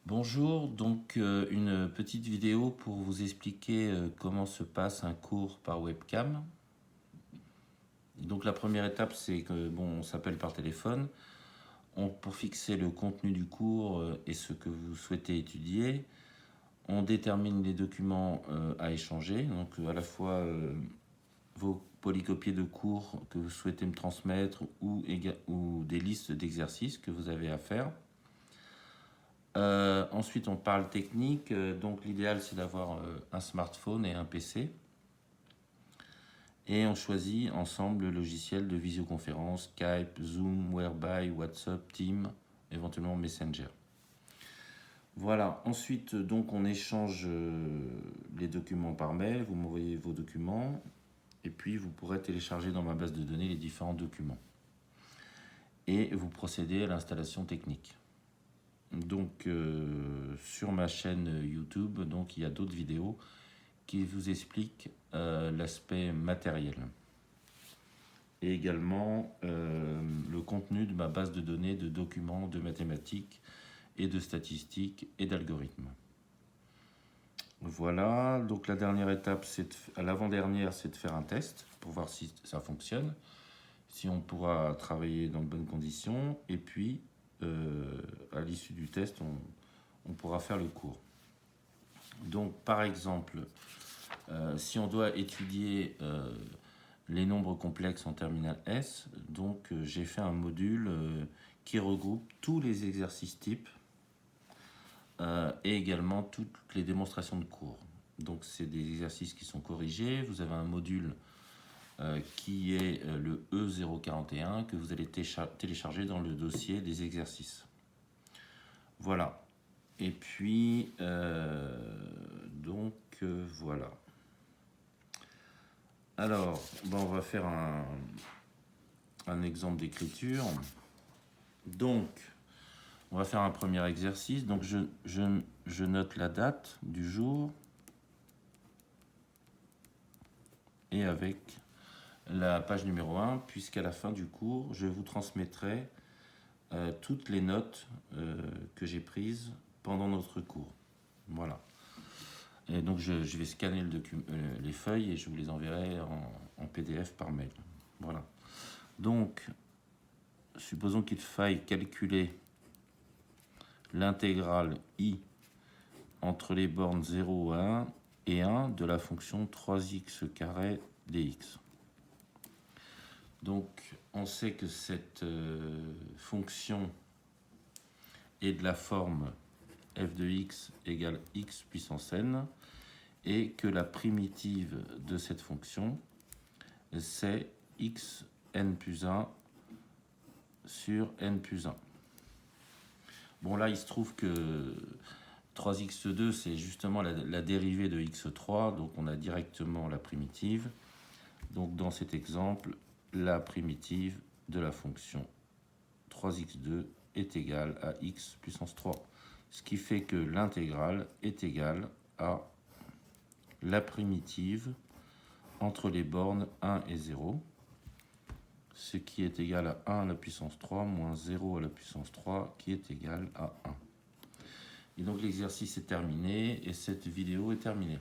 Bonjour, donc une petite vidéo pour vous expliquer comment se passe un cours par webcam. Donc la première étape, c'est que on s'appelle par téléphone. Pour fixer le contenu du cours et ce que vous souhaitez étudier, on détermine les documents à échanger, donc à la fois vos polycopiés de cours que vous souhaitez me transmettre ou des listes d'exercices que vous avez à faire. Ensuite, on parle technique. Donc, l'idéal, c'est d'avoir un smartphone et un PC. Et on choisit ensemble le logiciel de visioconférence, Skype, Zoom, Whereby, WhatsApp, Teams, éventuellement Messenger. Voilà. Ensuite, donc, on échange les documents par mail. Vous m'envoyez vos documents. Et puis, vous pourrez télécharger dans ma base de données les différents documents. Et vous procédez à l'installation technique. Donc sur ma chaîne YouTube, donc il y a d'autres vidéos qui vous expliquent l'aspect matériel et également le contenu de ma base de données de documents de mathématiques et de statistiques et d'algorithmes. Voilà, donc la dernière étape, l'avant-dernière, c'est de faire un test pour voir si ça fonctionne, si on pourra travailler dans de bonnes conditions, et puis à l'issue du test, on pourra faire le cours. Donc, par exemple, si on doit étudier les nombres complexes en terminale S, donc j'ai fait un module qui regroupe tous les exercices types et également toutes les démonstrations de cours. Donc, c'est des exercices qui sont corrigés. Vous avez un module qui est le E041 que vous allez télécharger dans le dossier des exercices. Voilà. Et puis, voilà. Alors, on va faire un exemple d'écriture. Donc, on va faire un premier exercice. Donc, je note la date du jour et avec la page numéro 1, puisqu'à la fin du cours, je vous transmettrai toutes les notes que j'ai prises pendant notre cours. Voilà. Et donc je vais scanner les feuilles et je vous les enverrai en PDF par mail. Voilà. Donc, supposons qu'il faille calculer l'intégrale i entre les bornes 0, 1 et 1 de la fonction 3x carré dx. Donc, on sait que cette fonction est de la forme f de x égale x puissance n et que la primitive de cette fonction, c'est x n plus 1 sur n plus 1. Bon, là, il se trouve que 3x2, c'est justement la dérivée de x3, donc on a directement la primitive. Donc, dans cet exemple, la primitive de la fonction 3x2 est égale à x puissance 3. Ce qui fait que l'intégrale est égale à la primitive entre les bornes 1 et 0, ce qui est égal à 1 à la puissance 3 moins 0 à la puissance 3 qui est égal à 1. Et donc l'exercice est terminé et cette vidéo est terminée.